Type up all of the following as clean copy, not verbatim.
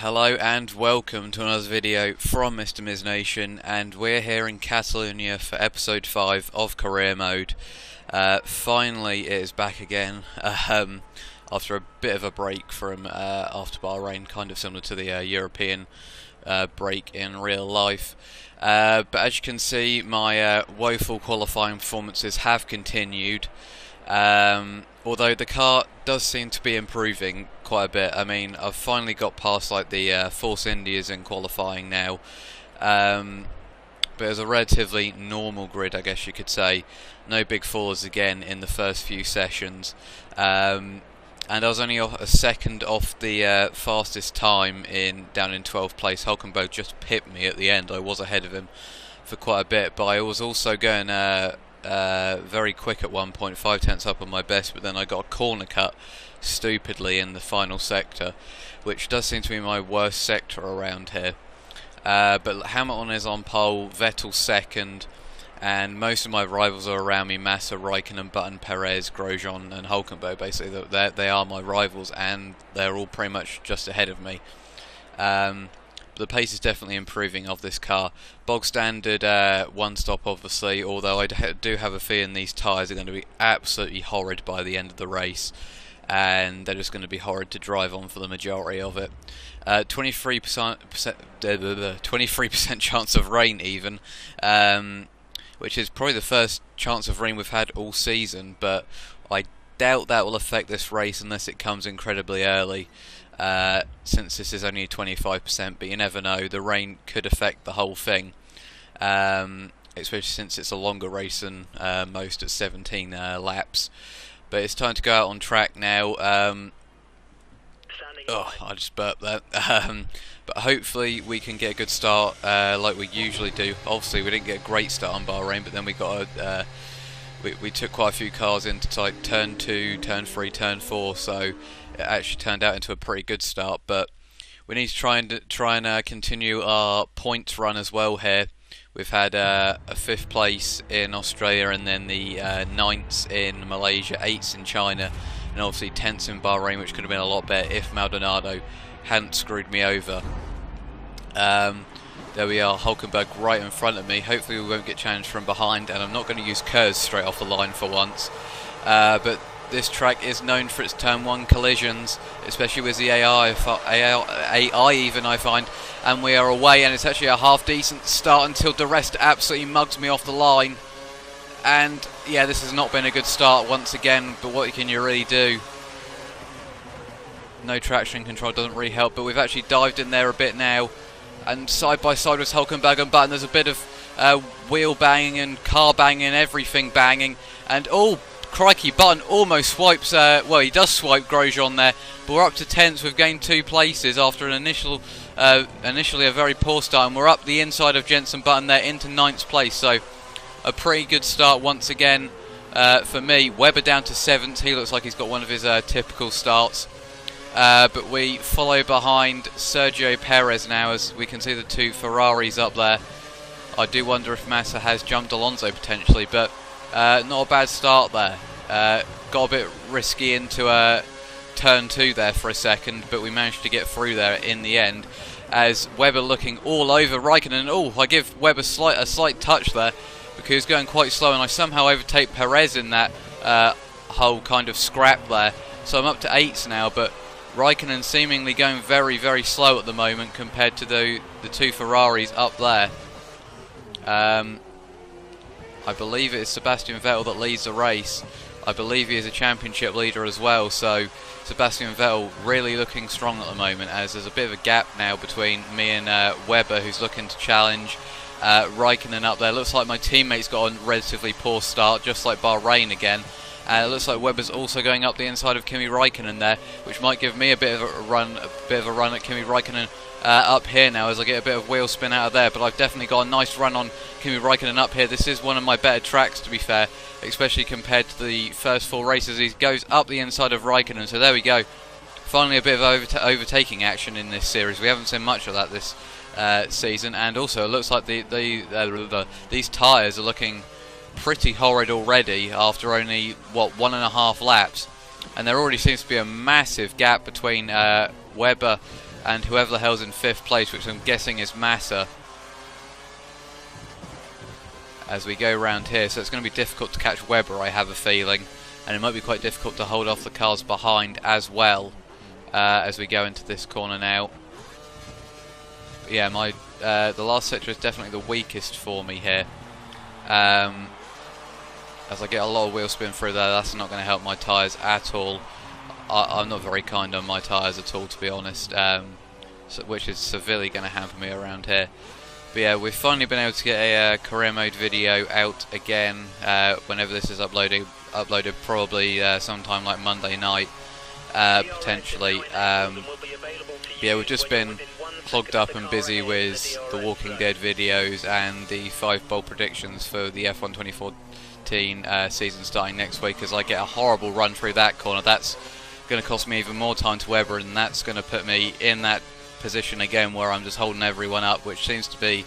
Hello and welcome to another video from Mr. Miz Nation, and we're here in Catalunya for episode 5 of career mode. Finally it is back again after a bit of a break from after Bahrain, kind of similar to the European break in real life. But as you can see, my woeful qualifying performances have continued. Although the car does seem to be improving quite a bit. I mean, I've finally got past like the Force Indias in qualifying now, but it was a relatively normal grid, I guess you could say. No big falls again in the first few sessions, and I was only a second off the fastest time down in 12th place. Hulkenberg just pipped me at the end. I was ahead of him for quite a bit, but I was also going very quick at 1 point, 5 tenths up on my best, but then I got a corner cut stupidly in the final sector, which does seem to be my worst sector around here. But Hamilton is on pole, Vettel second, and most of my rivals are around me: Massa, Raikkonen, Button, Perez, Grosjean and Hulkenberg. Basically they are my rivals, and they're all pretty much just ahead of me. The pace is definitely improving of this car. Bog standard one stop obviously, although I do have a feeling these tyres are going to be absolutely horrid by the end of the race, and they're just going to be horrid to drive on for the majority of it. 23% chance of rain even, which is probably the first chance of rain we've had all season, but I doubt that will affect this race unless it comes incredibly early. Since this is only 25%, but you never know, the rain could affect the whole thing, especially since it's a longer race than most at 17 laps. But it's time to go out on track now. I just burped that. But hopefully we can get a good start like we usually do. Obviously we didn't get a great start on Bahrain, but then we got we took quite a few cars into like turn 2, turn 3, turn 4, so it actually turned out into a pretty good start. But we need to try and continue our points run as well here. We've had a 5th place in Australia, and then the 9ths in Malaysia, 8ths in China, and obviously 10ths in Bahrain, which could have been a lot better if Maldonado hadn't screwed me over. There we are, Hulkenberg right in front of me. Hopefully we won't get challenged from behind, and I'm not going to use Kurz straight off the line for once. But this track is known for its turn 1 collisions, especially with the AI even, I find. And we are away, and it's actually a half decent start until the rest absolutely mugs me off the line. And yeah, this has not been a good start once again, but what can you really do? No traction control doesn't really help, but we've actually dived in there a bit now. And side by side with Hulkenberg and Button, there's a bit of wheel banging and car banging and everything banging. And oh, crikey, Button almost swipes, well, he does swipe Grosjean there, but we're up to 10th. We've gained 2 places after an initially a very poor start, and we're up the inside of Jenson Button there into 9th place, so a pretty good start once again for me. Webber down to 7th, he looks like he's got one of his typical starts. But we follow behind Sergio Perez now, as we can see the 2 Ferraris up there. I do wonder if Massa has jumped Alonso potentially, but not a bad start there. Got a bit risky into turn 2 there for a second, but we managed to get through there in the end, as Webber looking all over Raikkonen. Oh, I give Webber a slight touch there because he's going quite slow, and I somehow overtake Perez in that whole kind of scrap there. So I'm up to 8ths now, but Raikkonen seemingly going very, very slow at the moment compared to the 2 Ferraris up there. I believe it is Sebastian Vettel that leads the race. I believe he is a championship leader as well, so Sebastian Vettel really looking strong at the moment, as there's a bit of a gap now between me and Webber, who's looking to challenge Raikkonen up there. Looks like my teammate's got a relatively poor start, just like Bahrain again. It looks like Webber's also going up the inside of Kimi Raikkonen there, which might give me a bit of a run at Kimi Raikkonen up here now, as I get a bit of wheel spin out of there. But I've definitely got a nice run on Kimi Raikkonen up here. This is one of my better tracks, to be fair, especially compared to the first 4 races. He goes up the inside of Raikkonen, so there we go. Finally a bit of overtaking action in this series. We haven't seen much of that this season, and also it looks like these tyres are looking pretty horrid already after only, what, 1.5 laps, and there already seems to be a massive gap between Webber and whoever the hell's in 5th place, which I'm guessing is Massa, as we go around here. So it's going to be difficult to catch Webber, I have a feeling, and it might be quite difficult to hold off the cars behind as well, as we go into this corner now. But yeah, the last sector is definitely the weakest for me here. As I get a lot of wheel spin through there, that's not going to help my tyres at all. I'm not very kind on my tyres at all, to be honest, which is severely going to hamper me around here. But yeah, we've finally been able to get a career mode video out again, whenever this is uploaded probably sometime like Monday night, potentially. Yeah, we've just been clogged up and busy with the Walking Dead videos and the 5 bold predictions for the F1 2014 season starting next week, as I get a horrible run through that corner. That's going to cost me even more time to Webber, and that's going to put me in that position again where I'm just holding everyone up, which seems to be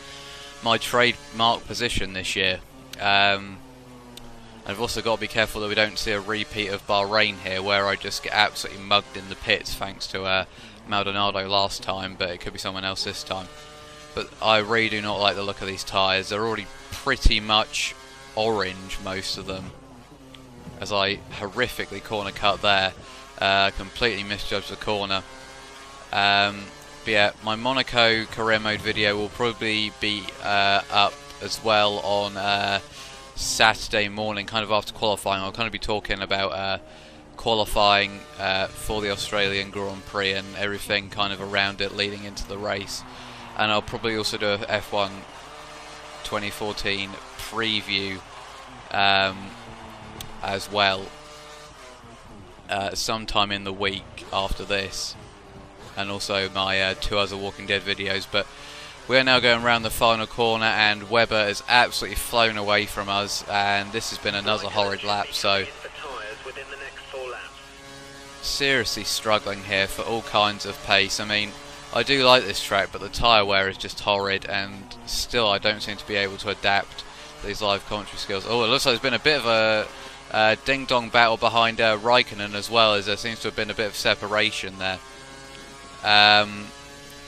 my trademark position this year. And I've also got to be careful that we don't see a repeat of Bahrain here, where I just get absolutely mugged in the pits thanks to Maldonado last time, but it could be someone else this time. But I really do not like the look of these tyres. They're already pretty much orange, most of them, as I horrifically corner cut there. Completely misjudged the corner. But yeah, my Monaco career mode video will probably be up as well on Saturday morning, kind of after qualifying. I'll kind of be talking about qualifying for the Australian Grand Prix and everything kind of around it leading into the race. And I'll probably also do a F1 2014 preview as well, sometime in the week after this, and also my 2 other Walking Dead videos. But we're now going around the final corner, and Webber has absolutely flown away from us, and this has been another horrid lap. So seriously struggling here for all kinds of pace. I mean, I do like this track, but the tyre wear is just horrid, and still I don't seem to be able to adapt these live commentary skills. Oh, it looks like there's been a bit of a ding-dong battle behind Raikkonen as well, as there seems to have been a bit of separation there. But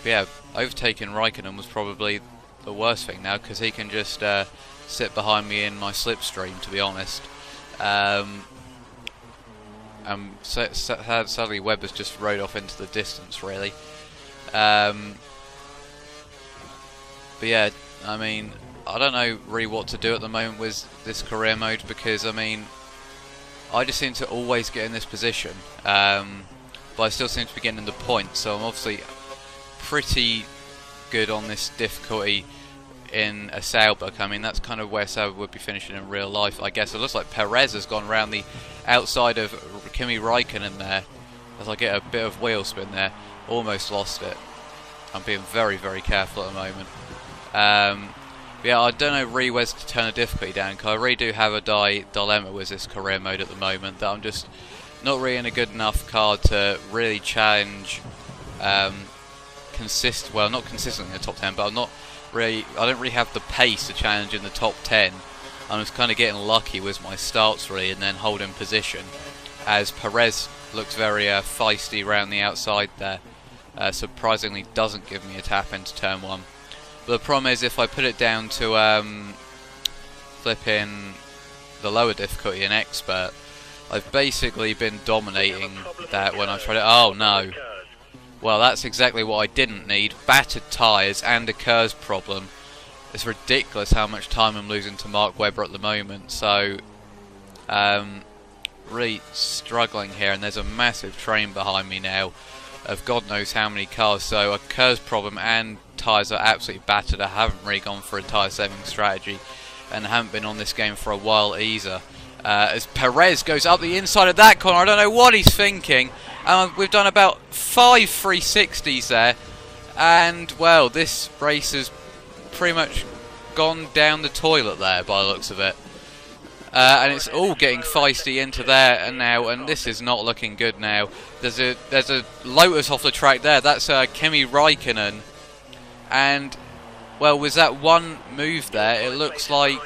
yeah, overtaking Raikkonen was probably the worst thing now, because he can just sit behind me in my slipstream, to be honest. Sadly, Webber's just rode off into the distance, really. But yeah, I mean, I don't know really what to do at the moment with this career mode, because I mean, I just seem to always get in this position, but I still seem to be getting the points, so I'm obviously pretty good on this difficulty in a Sauber. I mean, that's kind of where Sauber would be finishing in real life, I guess. It looks like Perez has gone around the outside of Kimi Raikkonen there, as I get a bit of wheel spin there. Almost lost it. I'm being very, very careful at the moment. Yeah, I don't know really where to turn the difficulty down, because I really do have a dilemma with this career mode at the moment, that I'm just not really in a good enough car to really challenge well, not consistently in the top 10, but I don't really have the pace to challenge in the top 10. I'm just kind of getting lucky with my starts really, and then holding position, as Perez looks very feisty around the outside there. Surprisingly doesn't give me a tap into turn 1. But the problem is, if I put it down to flipping the lower difficulty in expert, I've basically been dominating that when I tried it. Oh no. Well, that's exactly what I didn't need. Battered tyres and a KERS problem. It's ridiculous how much time I'm losing to Mark Webber at the moment. So, really struggling here, and there's a massive train behind me now of God knows how many cars. So a KERS problem and tyres are absolutely battered. I haven't really gone for a tyre saving strategy, and haven't been on this game for a while either. As Perez goes up the inside of that corner, I don't know what he's thinking. We've done about 5 360s there, and well, this race has pretty much gone down the toilet there by the looks of it. And it's all getting feisty into there and now, and this is not looking good now. There's a Lotus off the track there. That's Kimi Raikkonen, and well, with that one move there, it looks like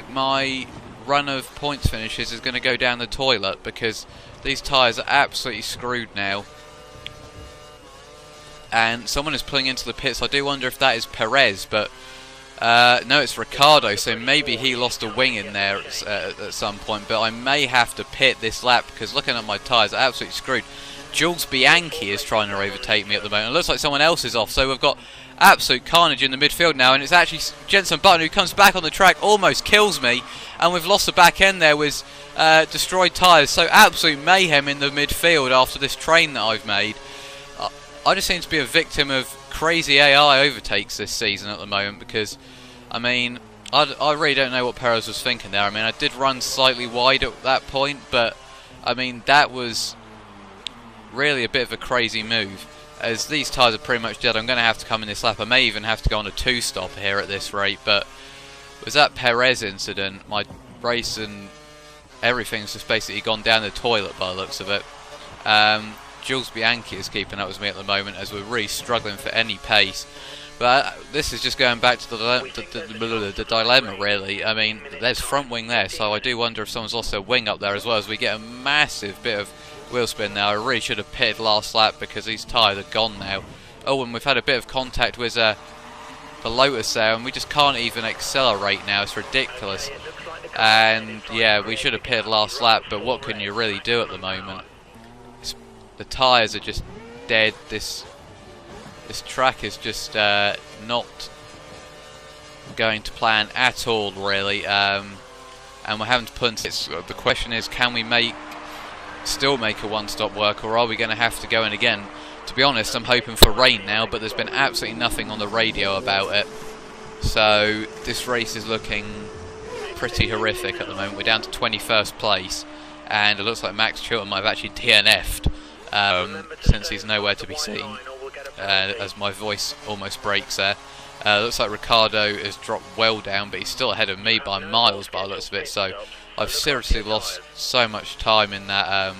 my run of points finishes is going to go down the toilet, because these tyres are absolutely screwed now. And someone is pulling into the pits. I do wonder if that is Perez, but no, it's Ricciardo, so maybe he lost a wing in there at some point. But I may have to pit this lap, because looking at my tyres, are absolutely screwed. Jules Bianchi is trying to overtake me at the moment. It looks like someone else is off, so we've got absolute carnage in the midfield now, and it's actually Jenson Button who comes back on the track, almost kills me, and we've lost the back end there with destroyed tyres. So absolute mayhem in the midfield after this train that I've made. I just seem to be a victim of crazy AI overtakes this season at the moment, because, I mean, I really don't know what Perez was thinking there. I mean, I did run slightly wide at that point, but, I mean, that was really a bit of a crazy move. As these tyres are pretty much dead, I'm going to have to come in this lap. I may even have to go on a 2-stop here at this rate, but with that Perez incident, my race and everything's just basically gone down the toilet by the looks of it. Jules Bianchi is keeping up with me at the moment, as we're really struggling for any pace. But this is just going back to the dilemma, really. I mean, there's front wing there, so I do wonder if someone's lost their wing up there as well, as we get a massive bit of wheel spin now. I really should have pitted last lap, because these tyres are gone now. Oh, and we've had a bit of contact with the Lotus there, and we just can't even accelerate now. It's ridiculous. And yeah, we should have pitted last lap, but what can you really do at the moment? The tyres are just dead. This track is just not going to plan at all, really. And we're having to put into the question is, can we still make a one-stop work, or are we going to have to go in again? To be honest, I'm hoping for rain now, but there's been absolutely nothing on the radio about it. So this race is looking pretty horrific at the moment. We're down to 21st place, and it looks like Max Chilton might have actually DNF'd. Since he's nowhere to be seen, as my voice almost breaks there. Looks like Ricciardo has dropped well down, but he's still ahead of me by miles by the looks of it, so I've seriously lost so much time in that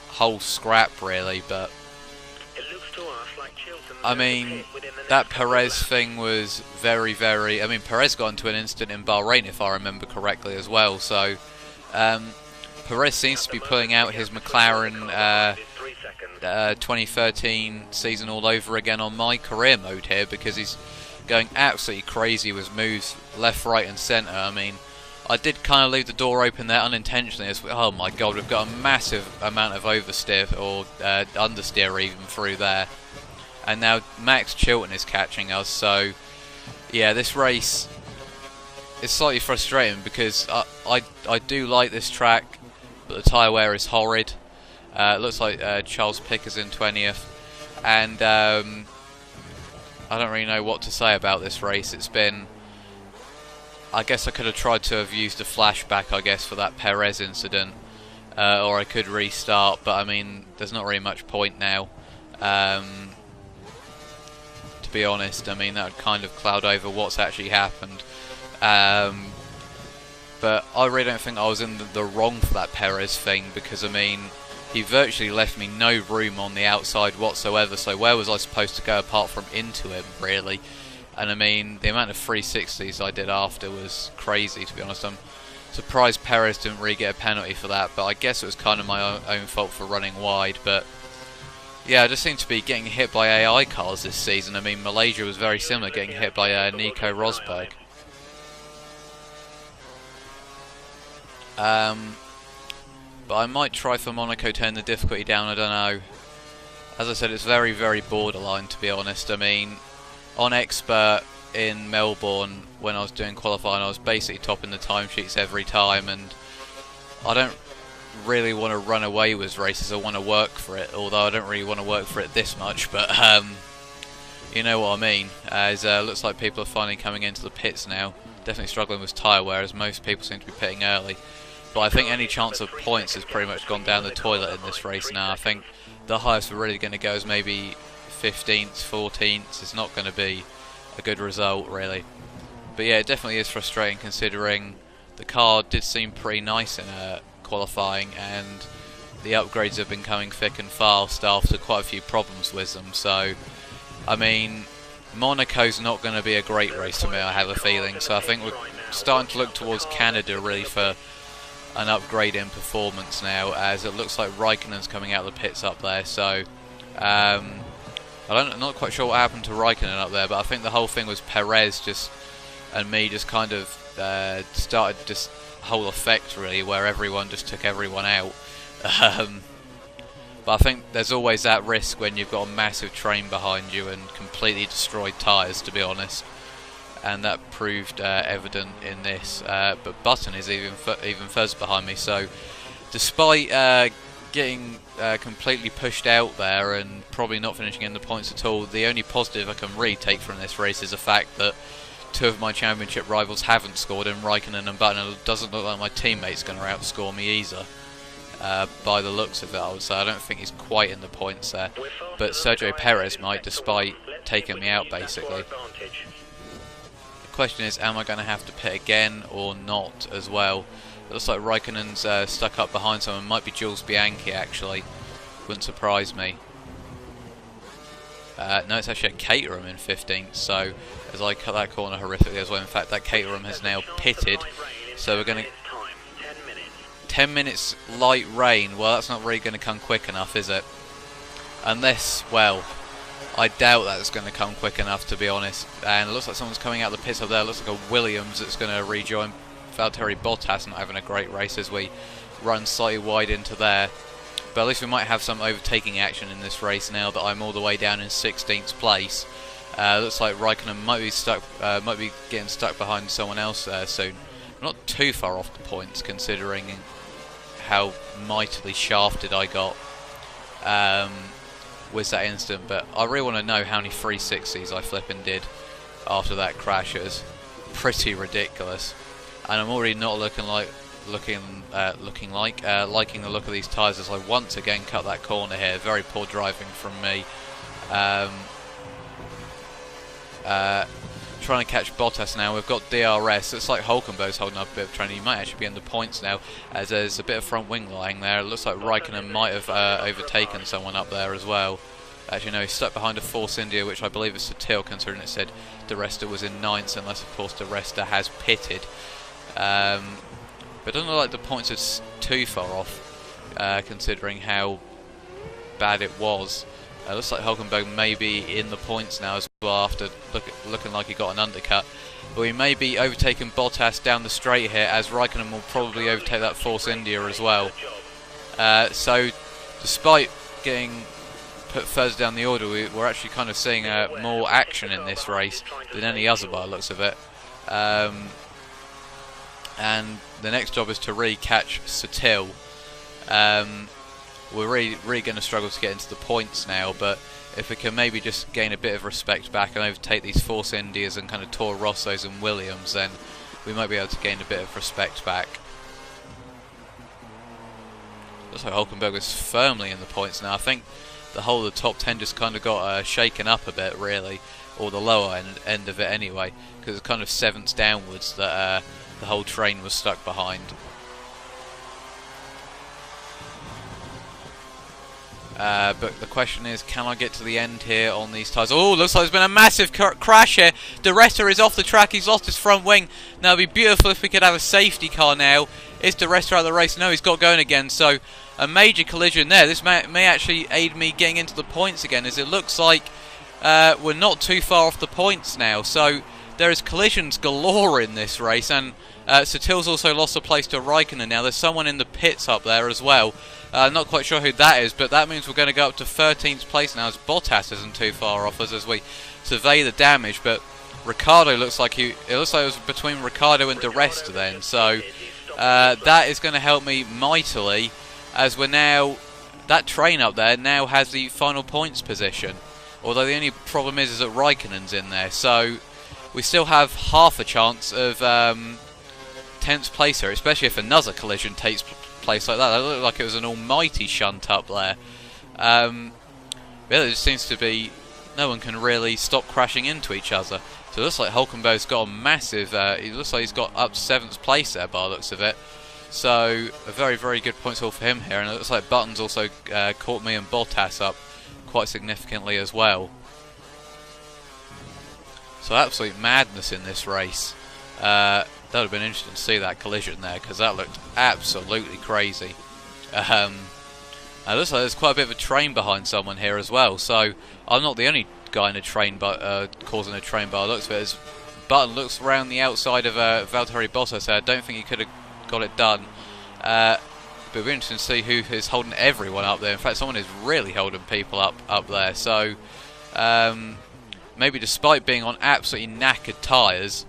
whole scrap, really. But I mean, that Perez thing was very, very... I mean, Perez got into an incident in Bahrain, if I remember correctly, as well, so... Perez seems to be pulling out his McLaren 2013 season all over again on my career mode here, because he's going absolutely crazy with moves left, right and centre. I mean, I did kind of leave the door open there unintentionally. Oh my god, we've got a massive amount of oversteer, or understeer even, through there. And now Max Chilton is catching us, so yeah, this race is slightly frustrating, because I do like this track, but the tyre wear is horrid. It looks like Charles Picker's in 20th, and I don't really know what to say about this race. It's been... I guess I could have tried to have used a flashback, I guess, for that Perez incident, or I could restart, but I mean, there's not really much point now. To be honest, I mean, that would kind of cloud over what's actually happened. But I really don't think I was in the wrong for that Perez thing, because I mean, he virtually left me no room on the outside whatsoever, so where was I supposed to go apart from into him, really? And I mean, the amount of 360s I did after was crazy, to be honest. I'm surprised Perez didn't really get a penalty for that, but I guess it was kind of my own fault for running wide. But yeah, I just seem to be getting hit by AI cars this season. I mean, Malaysia was very similar, getting hit by Nico Rosberg. But I might try for Monaco, turn the difficulty down, I don't know. As I said, it's very, very borderline, to be honest. I mean, on Expert in Melbourne, when I was doing qualifying, I was basically topping the timesheets every time, and I don't really want to run away with races. I want to work for it, although I don't really want to work for it this much, but you know what I mean. As looks like people are finally coming into the pits now. Definitely struggling with tyre wear, as most people seem to be pitting early. But I think any chance of points has pretty much gone down the toilet in this race now. I think the highest we're really going to go is maybe 15th, 14th. It's not going to be a good result, really. But yeah, it definitely is frustrating, considering the car did seem pretty nice in qualifying, and the upgrades have been coming thick and fast after quite a few problems with them. So, I mean, Monaco's not going to be a great race for me, I have a feeling. So I think we're starting to look towards Canada really for an upgrade in performance now, as it looks like Raikkonen's coming out of the pits up there. So I'm not quite sure what happened to Raikkonen up there, but I think the whole thing was Perez and me just kind of started this whole effect really, where everyone just took everyone out. But I think there's always that risk when you've got a massive train behind you and completely destroyed tyres, to be honest. And that proved evident in this. But Button is even further behind me. So, despite getting completely pushed out there and probably not finishing in the points at all, the only positive I can really take from this race is the fact that two of my championship rivals haven't scored, in Raikkonen and Button. And it doesn't look like my teammate's going to outscore me either. By the looks of it, I would say. I don't think he's quite in the points there, but Sergio Perez might, despite taking me out basically. The question is, am I going to have to pit again or not as well? It looks like Raikkonen's stuck up behind someone. It might be Jules Bianchi actually, wouldn't surprise me. No, it's actually a Caterham in 15th, so as I cut that corner horrifically as well. In fact, that Caterham has now pitted, so we're going to 10 minutes light rain. Well, that's not really going to come quick enough, is it? Unless, well, I doubt that's going to come quick enough, to be honest. And it looks like someone's coming out of the pits up there. It looks like a Williams that's going to rejoin. Valtteri Bottas not having a great race as we run slightly wide into there. But at least we might have some overtaking action in this race now that I'm all the way down in 16th place. Looks like Raikkonen might be getting stuck behind someone else soon. I'm not too far off the points considering how mightily shafted I got with that instant, but I really want to know how many 360s I flipping did after that crash. It was pretty ridiculous, and I'm already not liking the look of these tyres as I once again cut that corner here. Very poor driving from me. Trying to catch Bottas now. We've got DRS. It's like Hulkenberg's holding up a bit of training. He might actually be in the points now, as there's a bit of front wing lying there. It looks like Raikkonen might have overtaken someone up there as well. Actually, no, he's stuck behind a Force India, which I believe is Sutil, considering it said De Resta was in 9th, unless, of course, De Resta has pitted. But it doesn't look like the points are too far off, considering how bad it was. Looks like Hulkenberg may be in the points now as well, after looking like he got an undercut. But we may be overtaking Bottas down the straight here, as Raikkonen will probably overtake that Force India as well. So, despite getting put further down the order, we're actually kind of seeing more action in this race than any other by the looks of it. And the next job is to really catch Sutil. We're really going to struggle to get into the points now, but if we can maybe just gain a bit of respect back and overtake these Force Indias and kind of Toro Rossos and Williams, then we might be able to gain a bit of respect back. Looks like Hulkenberg is firmly in the points now. I think the whole of the top 10 just kind of got shaken up a bit, really, or the lower end of it anyway, because it's kind of 7ths downwards that the whole train was stuck behind. But the question is, can I get to the end here on these tyres? Oh, looks like there's been a massive crash here. De Resta is off the track. He's lost his front wing. Now, it'd be beautiful if we could have a safety car now. Is De Resta out of the race? No, he's got going again. So, a major collision there. This may actually aid me getting into the points again, as it looks like we're not too far off the points now. So, there is collisions galore in this race. And Sutil's also lost a place to Raikkonen now. There's someone in the pits up there as well. Not quite sure who that is, but that means we're going to go up to 13th place now, as Bottas isn't too far off us as we survey the damage. But Ricciardo looks like it was between Ricciardo and De Resta then, so that is going to help me mightily, as we're now, that train up there now has the final points position. Although the only problem is that Raikkonen's in there, so we still have half a chance of 10th place here, especially if another collision takes place like that. It looked like it was an almighty shunt up there. Yeah, there just seems to be no one can really stop crashing into each other. So it looks like Hulkenberg's got a massive. It looks like he's got up to 7th place there by the looks of it. So a very, very good points haul for him here, and it looks like Button's also caught me and Bottas up quite significantly as well. So absolute madness in this race. That would have been interesting to see that collision there, because that looked absolutely crazy. It looks like there's quite a bit of a train behind someone here as well, so I'm not the only guy in a train causing a train by the looks of it. Button looks around the outside of Valtteri Bottas, so I don't think he could have got it done. But it'll be interesting to see who is holding everyone up there. In fact, someone is really holding people up there, so maybe despite being on absolutely knackered tyres,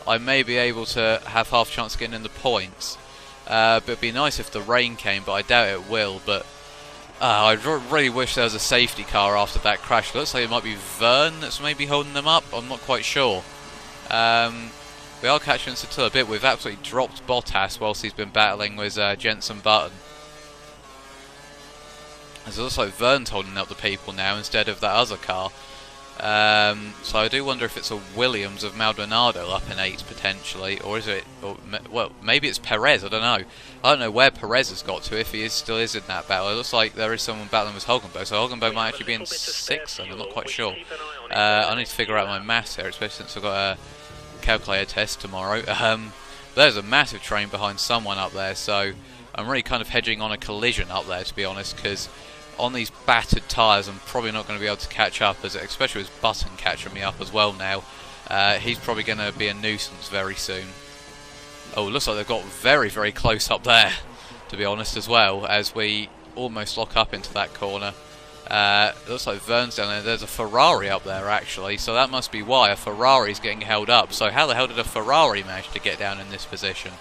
I may be able to have half a chance of getting in the points. But it'd be nice if the rain came, but I doubt it will. But I really wish there was a safety car after that crash. Looks like it might be Vern that's maybe holding them up. I'm not quite sure. We are catching us until a bit. We've absolutely dropped Bottas whilst he's been battling with Jenson Button. It looks like Vern's holding up the people now instead of that other car. So I do wonder if it's a Williams of Maldonado up in 8 potentially, or is it? Well, maybe it's Perez. I don't know. I don't know where Perez has got to, if he still is in that battle. It looks like there is someone battling with Hulkenberg, so Hulkenberg might actually be in 6th, and I'm not quite sure. I need to figure out my maths here, especially since I've got a calculator test tomorrow. There's a massive train behind someone up there, so I'm really kind of hedging on a collision up there, to be honest, because on these battered tyres I'm probably not going to be able to catch up, especially with Button catching me up as well now. He's probably going to be a nuisance very soon. Oh, looks like they've got very, very close up there, to be honest, as well, as we almost lock up into that corner. Looks like Vern's down there. There's a Ferrari up there, actually, so that must be why a Ferrari's getting held up. So how the hell did a Ferrari manage to get down in this position?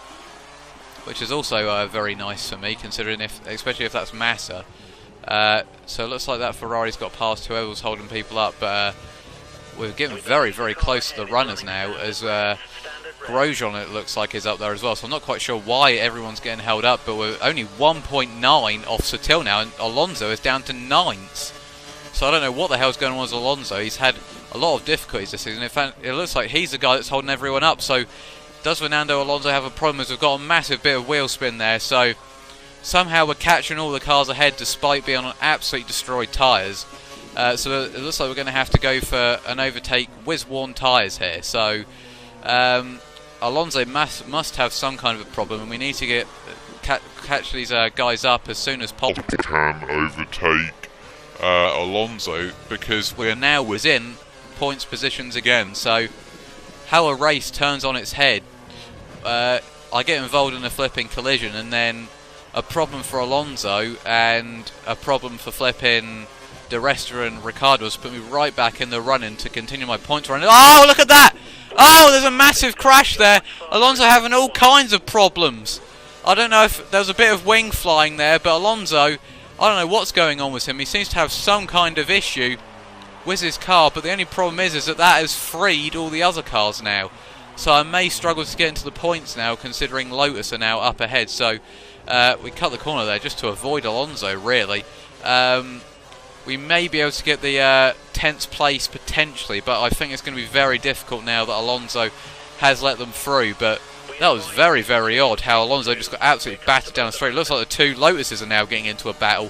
Which is also very nice for me, considering especially if that's Massa. So it looks like that Ferrari's got past whoever was holding people up, but we're getting very, very close to the runners now, as Grosjean, it looks like, is up there as well. So I'm not quite sure why everyone's getting held up, but we're only 1.9 off Sutil now, and Alonso is down to 9th. So I don't know what the hell's going on with Alonso. He's had a lot of difficulties this season. In fact, it looks like he's the guy that's holding everyone up. So does Fernando Alonso have a problem, as we've got a massive bit of wheel spin there? So somehow we're catching all the cars ahead despite being on absolutely destroyed tyres. So it looks like we're going to have to go for an overtake with worn tyres here. So Alonso must have some kind of a problem, and we need to catch these guys up as soon as possible. Can overtake Alonso, because we're now within points positions again. So how a race turns on its head. I get involved in a flipping collision, and then a problem for Alonso and a problem for flipping Di Resta and Ricciardo has put me right back in the running to continue my points run. Oh, look at that! Oh, there's a massive crash there. Alonso having all kinds of problems. I don't know if there's a bit of wing flying there, but Alonso, I don't know what's going on with him. He seems to have some kind of issue with his car, but the only problem is that has freed all the other cars now. So I may struggle to get into the points now, considering Lotus are now up ahead. So we cut the corner there just to avoid Alonso, really. We may be able to get the 10th place potentially, but I think it's going to be very difficult now that Alonso has let them through. But that was very, very odd how Alonso just got absolutely battered down the straight. It looks like the two Lotuses are now getting into a battle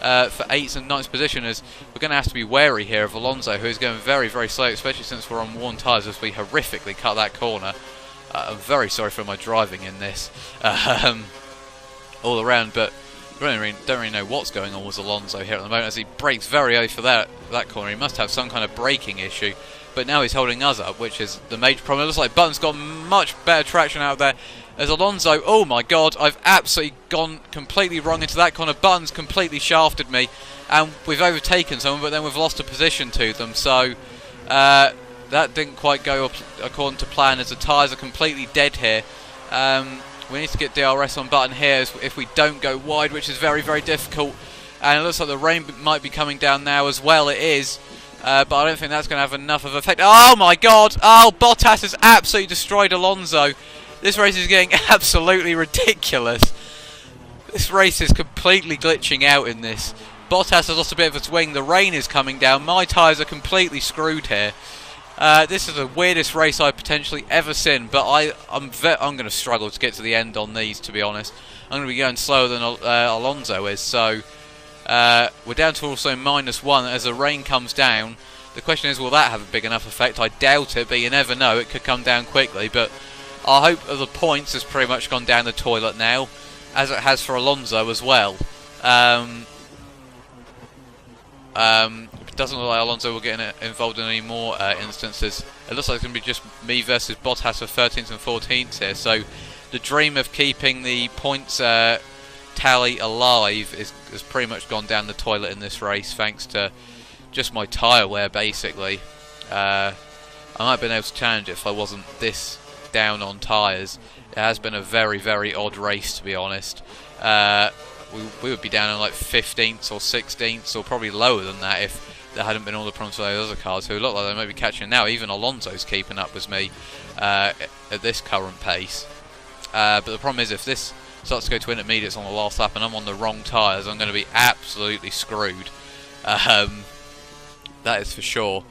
for 8th and 9th position, as we're going to have to be wary here of Alonso, who is going very, very slow, especially since we're on worn tyres, as we horrifically cut that corner. I'm very sorry for my driving in this all around, but don't really know what's going on with Alonso here at the moment, as he brakes very early for that corner. He must have some kind of braking issue, but now he's holding us up, which is the major problem. It looks like Button's got much better traction out there, as Alonso, oh my god, I've absolutely gone completely wrong into that corner. Button's completely shafted me, and we've overtaken someone, but then we've lost a position to them. So that didn't quite go according to plan, as the tyres are completely dead here. We need to get DRS on Button here if we don't go wide, which is very, very difficult. And it looks like the rain might be coming down now as well. It is. But I don't think that's going to have enough of an effect. Oh my god! Oh, Bottas has absolutely destroyed Alonso. This race is getting absolutely ridiculous. This race is completely glitching out in this. Bottas has lost a bit of its wing. The rain is coming down. My tyres are completely screwed here. This is the weirdest race I've potentially ever seen, but I'm going to struggle to get to the end on these, to be honest. I'm going to be going slower than Alonso is, so we're down to also -1 as the rain comes down. The question is, will that have a big enough effect? I doubt it, but you never know. It could come down quickly, but Our hope of the points has pretty much gone down the toilet now, as it has for Alonso as well. It doesn't look like Alonso will get involved in any more instances. It looks like it's going to be just me versus Bottas for 13th and 14th here. So the dream of keeping the points tally alive has pretty much gone down the toilet in this race, thanks to just my tyre wear, basically. I might have been able to challenge it if I wasn't this down on tyres. It has been a very, very odd race, to be honest. We would be down in like 15th or 16th, or probably lower than that if there hadn't been all the problems with those other cars who look like they might be catching now. Even Alonso's keeping up with me at this current pace. But the problem is, if this starts to go to intermediates on the last lap and I'm on the wrong tyres, I'm going to be absolutely screwed. That is for sure.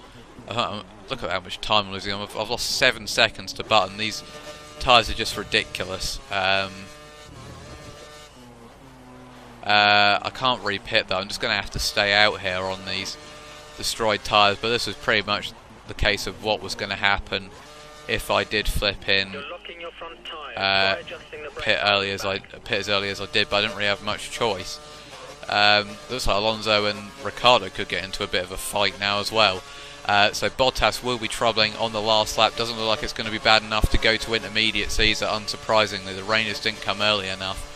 Look at how much time I'm losing. I've lost 7 seconds to Button. These tyres are just ridiculous. I can't re-pit though. I'm just going to have to stay out here on these destroyed tyres. But this was pretty much the case of what was going to happen if I did flip in pit as early as I did. But I didn't really have much choice. Looks like Alonso and Ricciardo could get into a bit of a fight now as well. So Bottas will be troubling on the last lap. Doesn't look like it's going to be bad enough to go to intermediates either, unsurprisingly. The rain just didn't come early enough.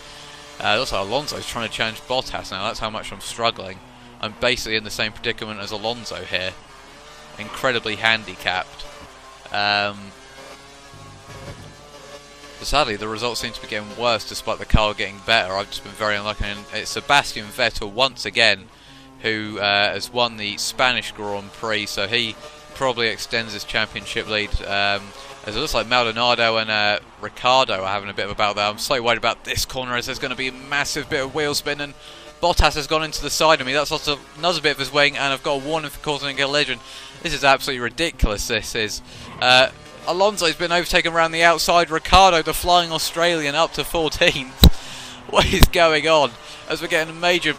Looks like Alonso's trying to challenge Bottas now. That's how much I'm struggling. I'm basically in the same predicament as Alonso here. Incredibly handicapped. But sadly, the results seem to be getting worse despite the car getting better. I've just been very unlucky. And it's Sebastian Vettel once again who has won the Spanish Grand Prix, so he probably extends his championship lead. As it looks like Maldonado and Ricciardo are having a bit of a battle there. I'm so worried about this corner as there's going to be a massive bit of wheel spin, and Bottas has gone into the side of me. That's also another bit of his wing, and I've got a warning for causing a collision. This is absolutely ridiculous, this is. Alonso's been overtaken around the outside. Ricciardo, the flying Australian, up to 14th. What is going on? As we're getting a major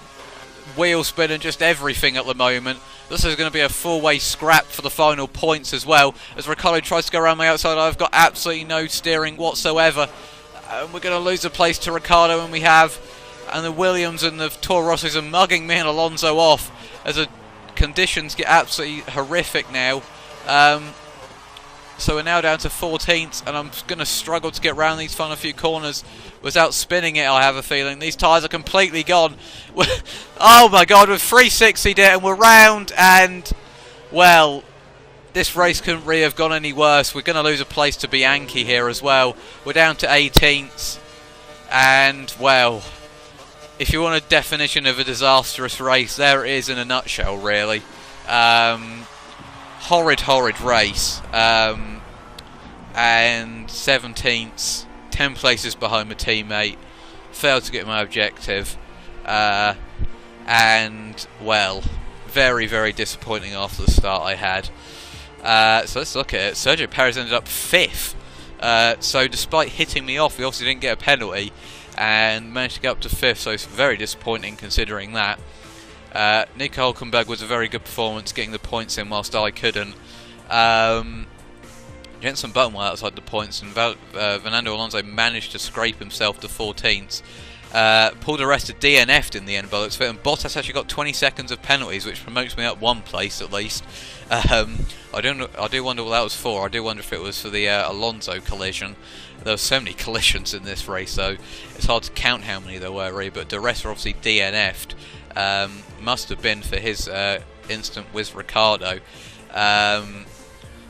wheel spin and just everything at the moment. This is going to be a four-way scrap for the final points as well. As Ricciardo tries to go around my outside, I've got absolutely no steering whatsoever. And we're going to lose a place to Ricciardo, and we have. And the Williams and the Toro Rossos are mugging me and Alonso off as the conditions get absolutely horrific now. So we're now down to 14th, and I'm going to struggle to get around these final few corners without spinning it, I have a feeling. These tyres are completely gone. Oh my god, we've 360'd it and we're round, and, well, this race couldn't really have gone any worse. We're going to lose a place to Bianchi here as well. We're down to 18th, and, well, if you want a definition of a disastrous race, there it is in a nutshell, really. Horrid race. And 17th, 10 places behind my teammate. Failed to get my objective. And, well, very, very disappointing after the start I had. So let's look at it. Sergio Perez ended up 5th. So despite hitting me off, he obviously didn't get a penalty and managed to get up to 5th, so it's very disappointing considering that. Nico Hülkenberg was a very good performance, getting the points in whilst I couldn't. Jenson Button were outside the points, and Fernando Alonso managed to scrape himself to 14th. Paul di Resta DNF'd in the end, but and Bottas actually got 20 seconds of penalties, which promotes me up one place at least. I do wonder what that was for. I do wonder if it was for the Alonso collision. There were so many collisions in this race, so it's hard to count how many there were, really. But di Resta obviously DNF'd. Must have been for his instant with Ricciardo.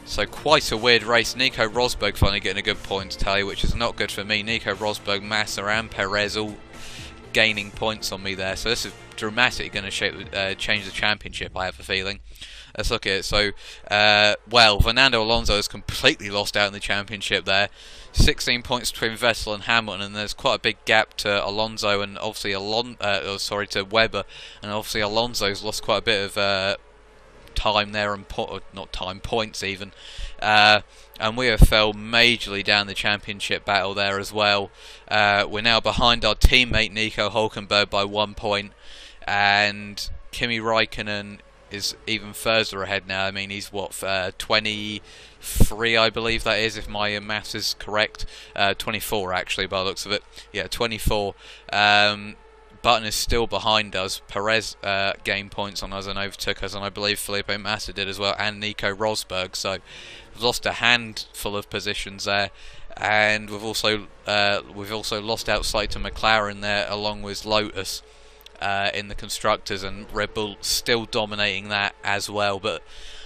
So quite a weird race. Nico Rosberg finally getting a good points tally, which is not good for me. Nico Rosberg, Massa and Perez all gaining points on me there. So this is dramatically going to change the championship, I have a feeling. Let's look at it. So, well, Fernando Alonso has completely lost out in the championship there. 16 points between Vettel and Hamilton, and there's quite a big gap to Alonso and obviously to Webber, and obviously Alonso's lost quite a bit of time there, and points even. And we have fell majorly down the championship battle there as well. We're now behind our teammate Nico Hülkenberg by 1 point, and Kimi Raikkonen is even further ahead now. I mean, he's what 23, I believe that is, if my maths is correct. 24 actually, by the looks of it. Yeah, 24. Button is still behind us. Perez gained points on us and overtook us, and I believe Felipe Massa did as well, and Nico Rosberg. So we've lost a handful of positions there, and we've also lost out slightly to McLaren there, along with Lotus in the constructors, and Red Bull still dominating that as well. But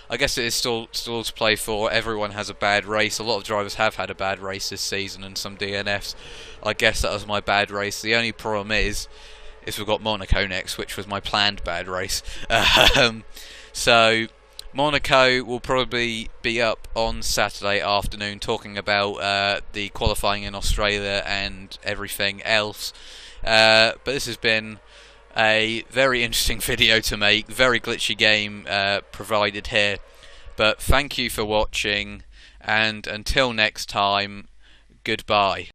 I guess it is still to play for. Everyone has a bad race. A lot of drivers have had a bad race this season, and some DNFs. I guess that was my bad race. The only problem is we've got Monaco next, which was my planned bad race. So Monaco will probably be up on Saturday afternoon talking about the qualifying in Australia and everything else. But this has been a very interesting video to make. Very glitchy game provided here. But thank you for watching, and until next time, goodbye.